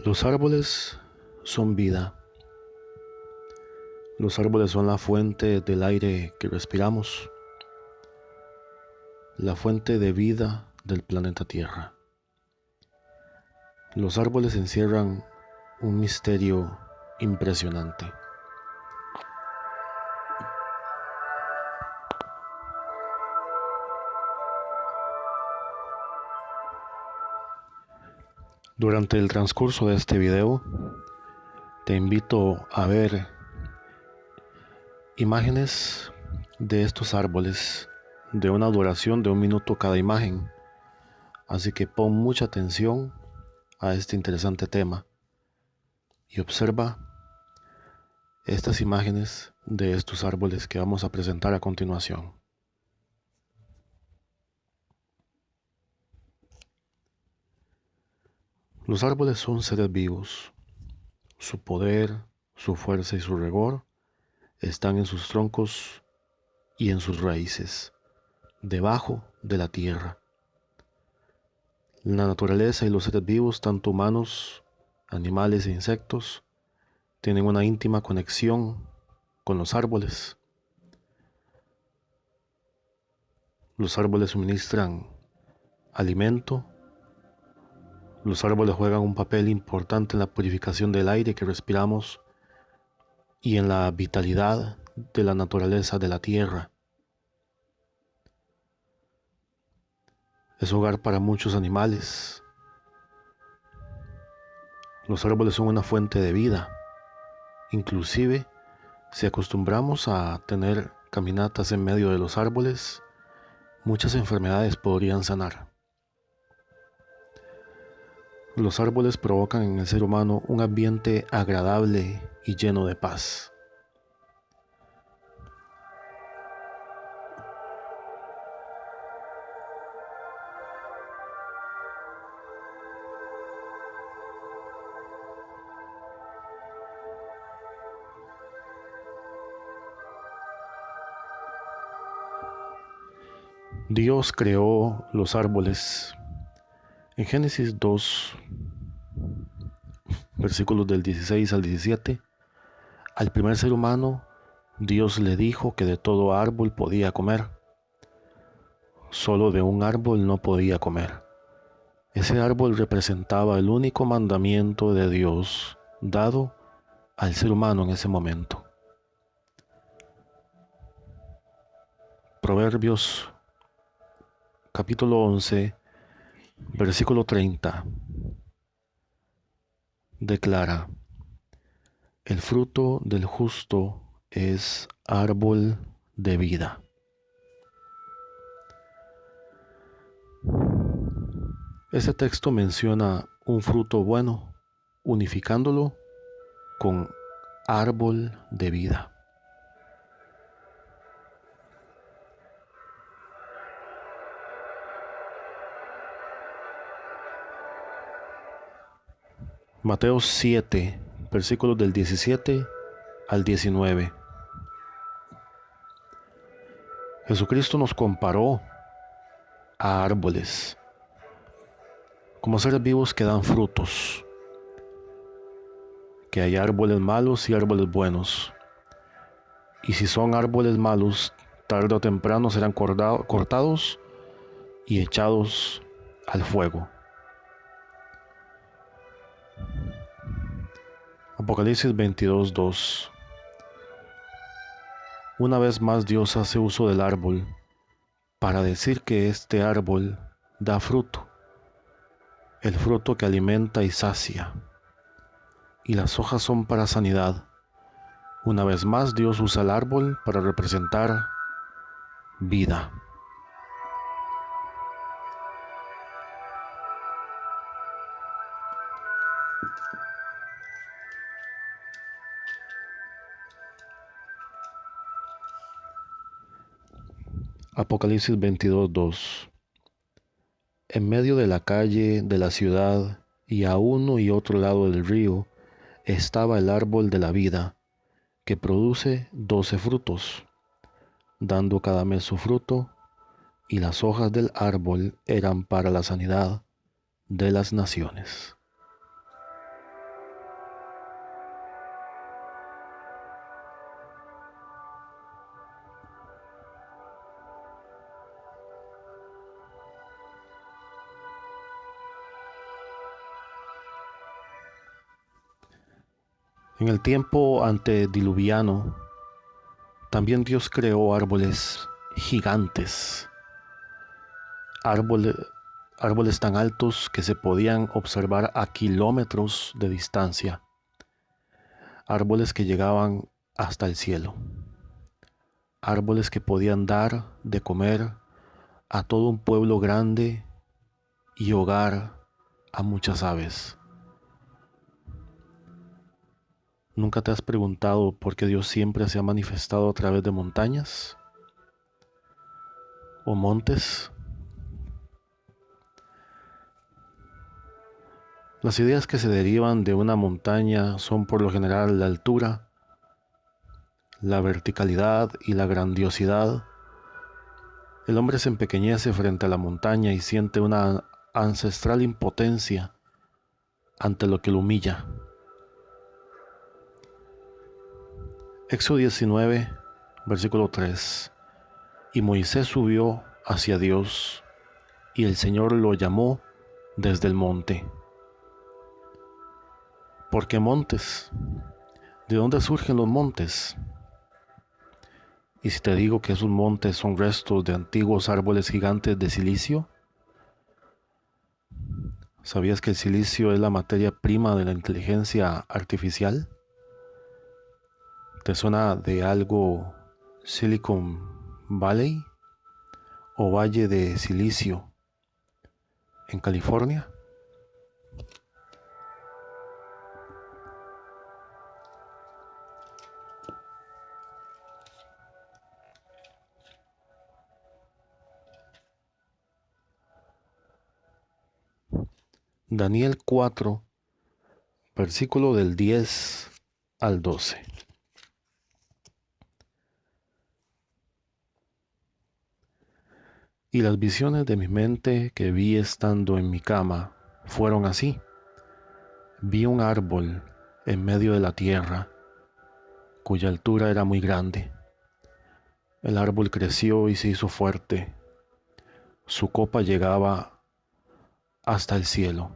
Los árboles son vida. Los árboles son la fuente del aire que respiramos, la fuente de vida del planeta Tierra. Los árboles encierran un misterio impresionante. Durante el transcurso de este video, te invito a ver imágenes de estos árboles de una duración de 1 minuto cada imagen. Así que pon mucha atención a este interesante tema y observa estas imágenes de estos árboles que vamos a presentar a continuación. Los árboles son seres vivos. Su poder, su fuerza y su rigor están en sus troncos y en sus raíces, debajo de la tierra. La naturaleza y los seres vivos, tanto humanos, animales e insectos, tienen una íntima conexión con los árboles. Los árboles suministran alimento. Los árboles juegan un papel importante en la purificación del aire que respiramos y en la vitalidad de la naturaleza de la tierra. Es hogar para muchos animales. Los árboles son una fuente de vida. Inclusive, si acostumbramos a tener caminatas en medio de los árboles, muchas enfermedades podrían sanar. Los árboles provocan en el ser humano un ambiente agradable y lleno de paz. Dios creó los árboles. En Génesis 2, versículos del 16 al 17, al primer ser humano, Dios le dijo que de todo árbol podía comer. Solo de un árbol no podía comer. Ese árbol representaba el único mandamiento de Dios dado al ser humano en ese momento. Proverbios capítulo 11, versículo 30, declara: el fruto del justo es árbol de vida. Este texto menciona un fruto bueno, unificándolo con árbol de vida. Mateo 7, versículos del 17 al 19. Jesucristo nos comparó a árboles, como seres vivos que dan frutos, que hay árboles malos y árboles buenos. Y si son árboles malos, tarde o temprano serán cortados y echados al fuego. Apocalipsis 22:2. Una vez más Dios hace uso del árbol para decir que este árbol da fruto, el fruto que alimenta y sacia, y las hojas son para sanidad. Una vez más Dios usa el árbol para representar vida. Apocalipsis 22:2. En medio de la calle de la ciudad y a uno y otro lado del río estaba el árbol de la vida, que produce 12 frutos, dando cada mes su fruto, y las hojas del árbol eran para la sanidad de las naciones. En el tiempo antediluviano, también Dios creó árboles gigantes, árboles, árboles tan altos que se podían observar a kilómetros de distancia, árboles que llegaban hasta el cielo, árboles que podían dar de comer a todo un pueblo grande y hogar a muchas aves. ¿Nunca te has preguntado por qué Dios siempre se ha manifestado a través de montañas o montes? Las ideas que se derivan de una montaña son por lo general la altura, la verticalidad y la grandiosidad. El hombre se empequeñece frente a la montaña y siente una ancestral impotencia ante lo que lo humilla. Éxodo 19, versículo 3. Y Moisés subió hacia Dios, y el Señor lo llamó desde el monte. ¿Por qué montes? ¿De dónde surgen los montes? Y si te digo que esos montes son restos de antiguos árboles gigantes de silicio, ¿sabías que el silicio es la materia prima de la inteligencia artificial? ¿Te suena de algo Silicon Valley o Valle de Silicio en California? Daniel 4, versículo del 10 al 12. Y las visiones de mi mente que vi estando en mi cama fueron así. Vi un árbol en medio de la tierra, cuya altura era muy grande. El árbol creció y se hizo fuerte. Su copa llegaba hasta el cielo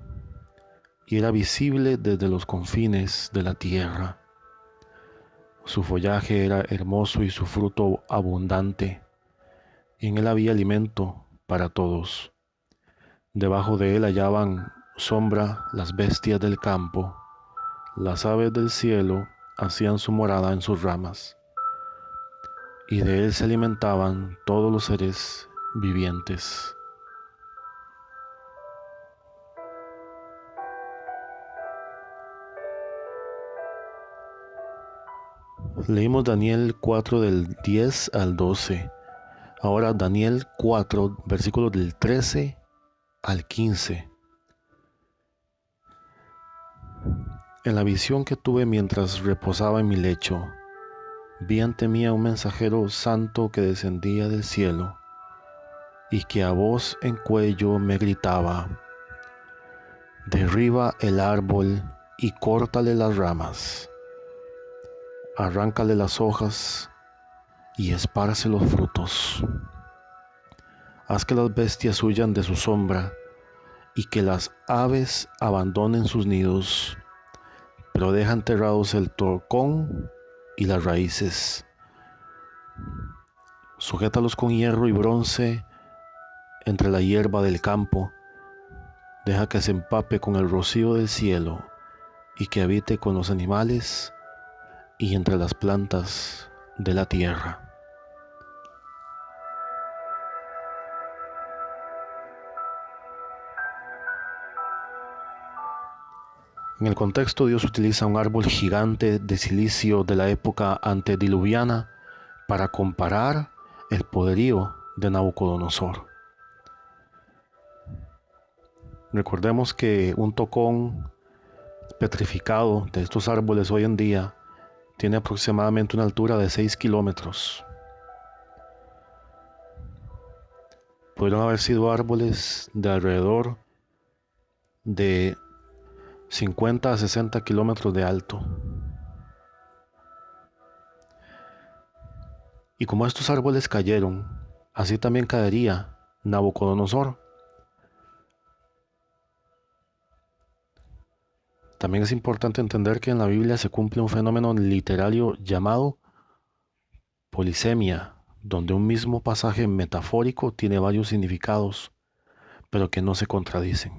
y era visible desde los confines de la tierra. Su follaje era hermoso y su fruto abundante, y en él había alimento para todos. Debajo de él hallaban sombra las bestias del campo, las aves del cielo hacían su morada en sus ramas, y de él se alimentaban todos los seres vivientes. Leímos Daniel 4 del 10 al 12. Ahora Daniel 4, versículos del 13 al 15. En la visión que tuve mientras reposaba en mi lecho, vi ante mí a un mensajero santo que descendía del cielo y que a voz en cuello me gritaba: derriba el árbol y córtale las ramas, arráncale las hojas y esparce los frutos. Haz que las bestias huyan de su sombra y que las aves abandonen sus nidos, pero deja enterrados el torcón y las raíces. Sujétalos con hierro y bronce entre la hierba del campo. Deja que se empape con el rocío del cielo y que habite con los animales y entre las plantas de la tierra. En el contexto, Dios utiliza un árbol gigante de silicio de la época antediluviana para comparar el poderío de Nabucodonosor. Recordemos que un tocón petrificado de estos árboles hoy en día tiene aproximadamente una altura de 6 kilómetros. Pudieron haber sido árboles de alrededor de 50 a 60 kilómetros de alto. Y como estos árboles cayeron, así también caería Nabucodonosor. También es importante entender que en la Biblia se cumple un fenómeno literario llamado polisemia, donde un mismo pasaje metafórico tiene varios significados, pero que no se contradicen.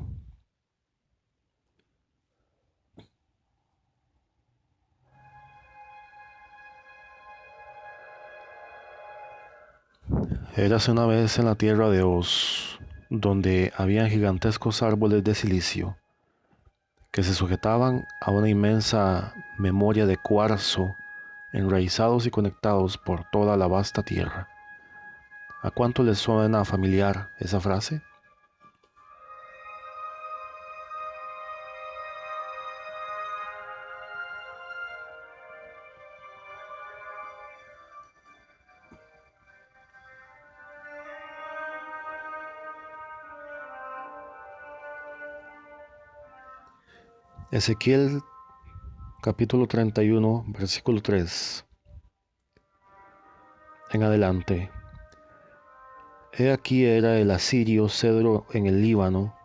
Érase una vez en la tierra de Oz, donde habían gigantescos árboles de silicio que se sujetaban a una inmensa memoria de cuarzo, enraizados y conectados por toda la vasta tierra. ¿A cuánto les suena familiar esa frase? Ezequiel capítulo 31, versículo 3 en adelante. He aquí era el asirio cedro en el Líbano,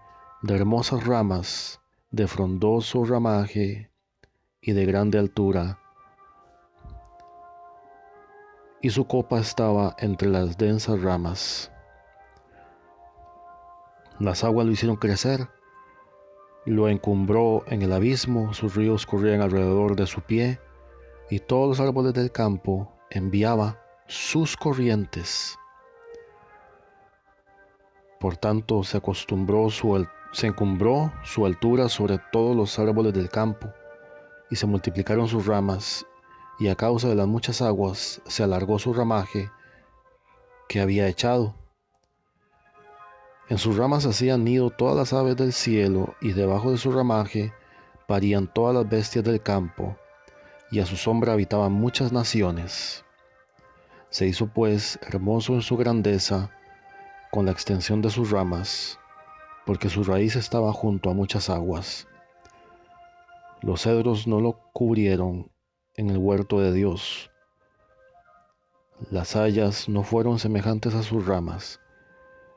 de hermosas ramas, de frondoso ramaje y de grande altura, y su copa estaba entre las densas ramas. Las aguas lo hicieron crecer, lo encumbró en el abismo, sus ríos corrían alrededor de su pie, y todos los árboles del campo enviaba sus corrientes. Por tanto, se encumbró su altura sobre todos los árboles del campo, y se multiplicaron sus ramas, y a causa de las muchas aguas se alargó su ramaje que había echado. En sus ramas hacían nido todas las aves del cielo, y debajo de su ramaje parían todas las bestias del campo, y a su sombra habitaban muchas naciones. Se hizo pues hermoso en su grandeza con la extensión de sus ramas, porque su raíz estaba junto a muchas aguas. Los cedros no lo cubrieron en el huerto de Dios. Las hayas no fueron semejantes a sus ramas,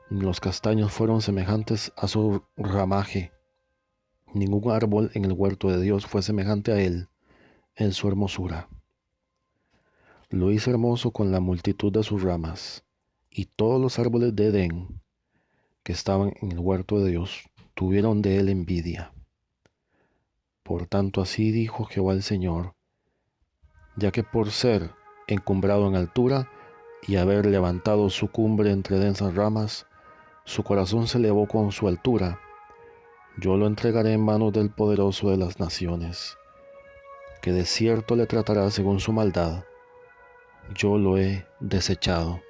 ni los castaños fueron semejantes a su ramaje. Ningún árbol en el huerto de Dios fue semejante a él en su hermosura. Lo hizo hermoso con la multitud de sus ramas, y todos los árboles de Edén que estaban en el huerto de Dios tuvieron de él envidia. Por tanto, así dijo Jehová el Señor, ya que por ser encumbrado en altura y haber levantado su cumbre entre densas ramas, su corazón se elevó con su altura, yo lo entregaré en manos del poderoso de las naciones, que de cierto le tratará según su maldad. Yo lo he desechado.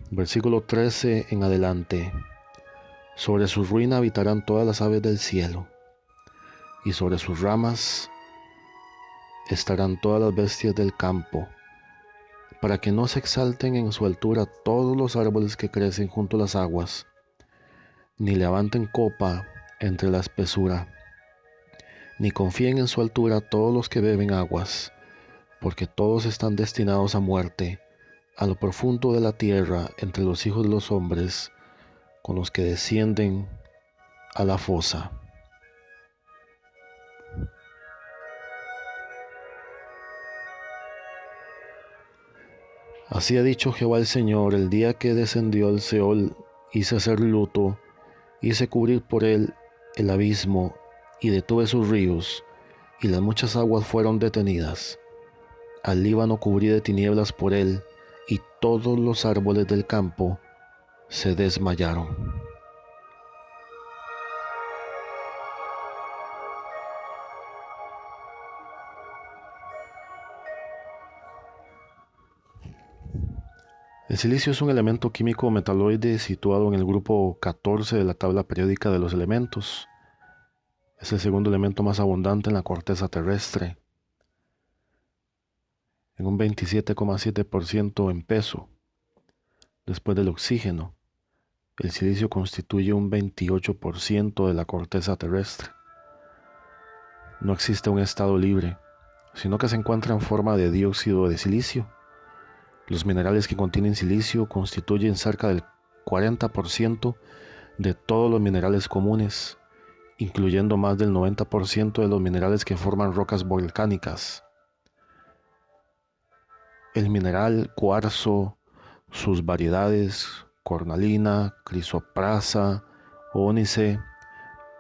Versículo 13 en adelante. Sobre su ruina habitarán todas las aves del cielo, y sobre sus ramas estarán todas las bestias del campo, para que no se exalten en su altura todos los árboles que crecen junto a las aguas, ni levanten copa entre la espesura, ni confíen en su altura todos los que beben aguas, porque todos están destinados a muerte, a lo profundo de la tierra, entre los hijos de los hombres, con los que descienden a la fosa. Así ha dicho Jehová el Señor: el día que descendió al Seol, hice hacer luto, hice cubrir por él el abismo, y detuve sus ríos, y las muchas aguas fueron detenidas. Al Líbano cubrí de tinieblas por él, y todos los árboles del campo se desmayaron. El silicio es un elemento químico metaloide situado en el grupo 14 de la tabla periódica de los elementos. Es el segundo elemento más abundante en la corteza terrestre, en un 27,7% en peso. Después del oxígeno, el silicio constituye un 28% de la corteza terrestre. No existe un estado libre, sino que se encuentra en forma de dióxido de silicio, Los minerales que contienen silicio constituyen cerca del 40% de todos los minerales comunes, incluyendo más del 90% de los minerales que forman rocas volcánicas. El mineral cuarzo, sus variedades, cornalina, crisoprasa, ónice,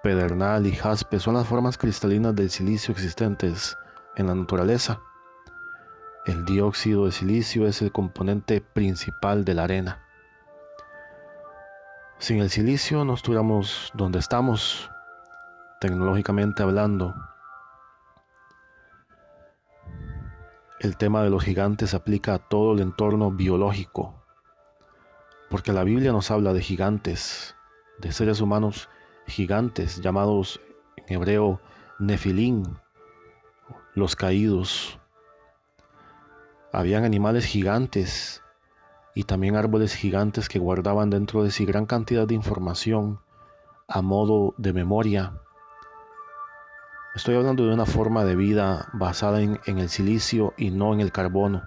pedernal y jaspe, son las formas cristalinas del silicio existentes en la naturaleza. El dióxido de silicio es el componente principal de la arena. Sin el silicio no estuviéramos donde estamos, tecnológicamente hablando. El tema de los gigantes aplica a todo el entorno biológico, porque la Biblia nos habla de gigantes, de seres humanos gigantes, llamados en hebreo Nefilín, los caídos. Habían animales gigantes y también árboles gigantes que guardaban dentro de sí gran cantidad de información a modo de memoria. Estoy hablando de una forma de vida basada en el silicio y no en el carbono.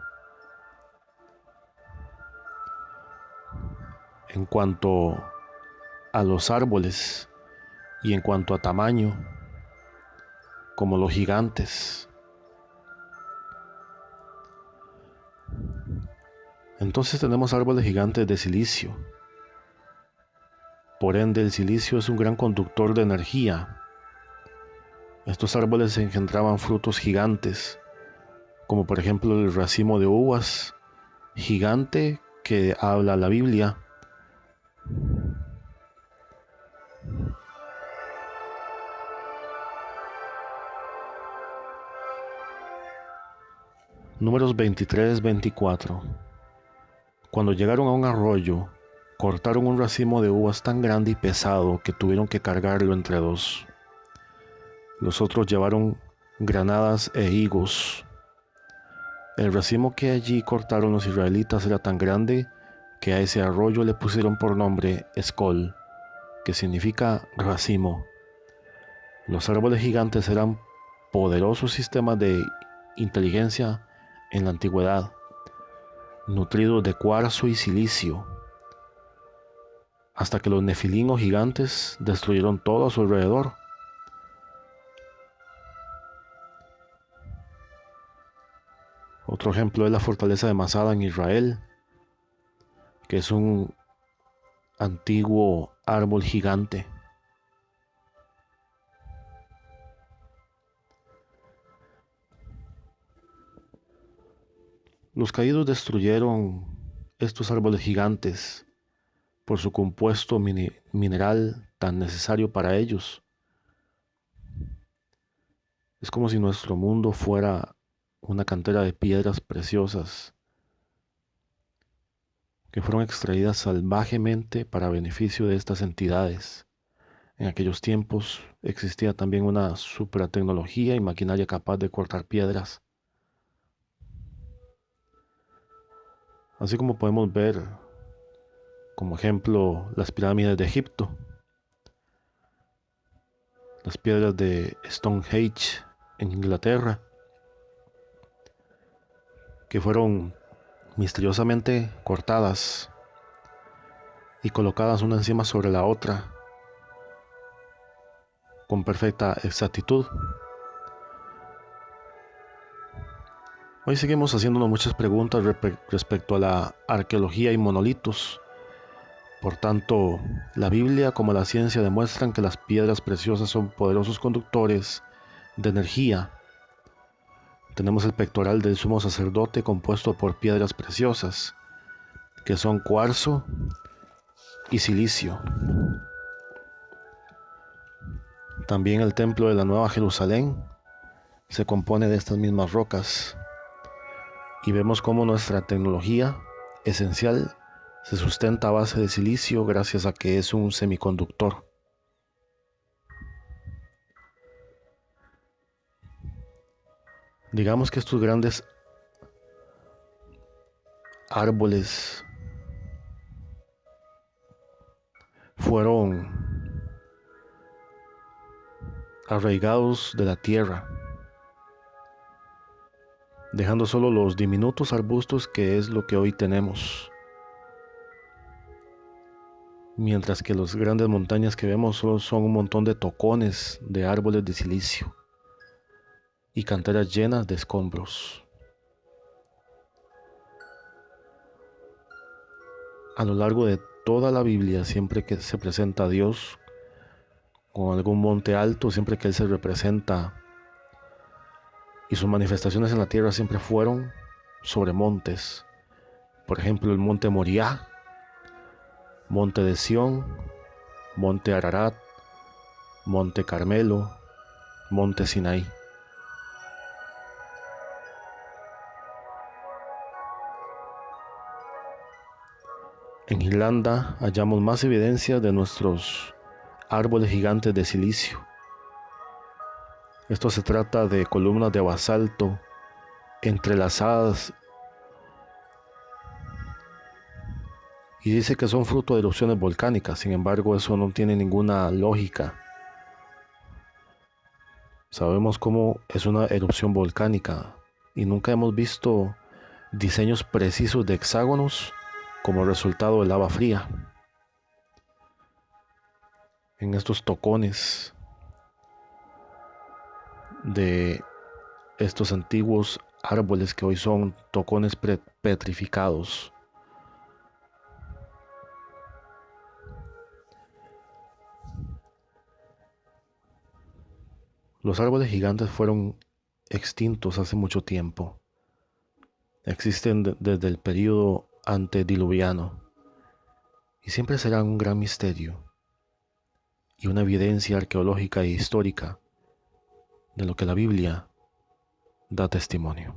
En cuanto a los árboles y en cuanto a tamaño, como los gigantes. Entonces tenemos árboles gigantes de silicio. Por ende, el silicio es un gran conductor de energía. Estos árboles engendraban frutos gigantes, como por ejemplo el racimo de uvas gigante que habla la Biblia. Números 23-24. Cuando llegaron a un arroyo, cortaron un racimo de uvas tan grande y pesado que tuvieron que cargarlo entre dos. Los otros llevaron granadas e higos. El racimo que allí cortaron los israelitas era tan grande que a ese arroyo le pusieron por nombre Escol, que significa racimo. Los árboles gigantes eran poderosos sistemas de inteligencia en la antigüedad, nutridos de cuarzo y silicio, hasta que los nefilín o gigantes destruyeron todo a su alrededor. Otro ejemplo es la fortaleza de Masada en Israel, que es un antiguo árbol gigante. Los caídos destruyeron estos árboles gigantes por su compuesto mineral tan necesario para ellos. Es como si nuestro mundo fuera una cantera de piedras preciosas que fueron extraídas salvajemente para beneficio de estas entidades. En aquellos tiempos existía también una supratecnología y maquinaria capaz de cortar piedras. Así como podemos ver como ejemplo las pirámides de Egipto, las piedras de Stonehenge en Inglaterra, que fueron misteriosamente cortadas y colocadas una encima sobre la otra con perfecta exactitud. Hoy seguimos haciéndonos muchas preguntas respecto a la arqueología y monolitos. Por tanto, la Biblia como la ciencia demuestran que las piedras preciosas son poderosos conductores de energía. Tenemos el pectoral del sumo sacerdote compuesto por piedras preciosas, que son cuarzo y silicio. También el templo de la Nueva Jerusalén se compone de estas mismas rocas. Y vemos cómo nuestra tecnología esencial se sustenta a base de silicio gracias a que es un semiconductor. Digamos que estos grandes árboles fueron arraigados de la tierra. dejando solo los diminutos arbustos que es lo que hoy tenemos, mientras que las grandes montañas que vemos solo son un montón de tocones de árboles de silicio y canteras llenas de escombros. A lo largo de toda la Biblia, siempre que se presenta a Dios con algún monte alto, siempre que Él se representa, y sus manifestaciones en la tierra siempre fueron sobre montes. Por ejemplo, el monte Moriah, monte de Sión, monte Ararat, monte Carmelo, monte Sinaí. En Irlanda hallamos más evidencia de nuestros árboles gigantes de silicio. Esto se trata de columnas de basalto entrelazadas y dice que son fruto de erupciones volcánicas. Sin embargo, eso no tiene ninguna lógica. Sabemos cómo es una erupción volcánica y nunca hemos visto diseños precisos de hexágonos como resultado de lava fría. En estos tocones de estos antiguos árboles que hoy son tocones petrificados. Los árboles gigantes fueron extintos hace mucho tiempo. Existen desde el período antediluviano y siempre serán un gran misterio y una evidencia arqueológica e histórica de lo que la Biblia da testimonio.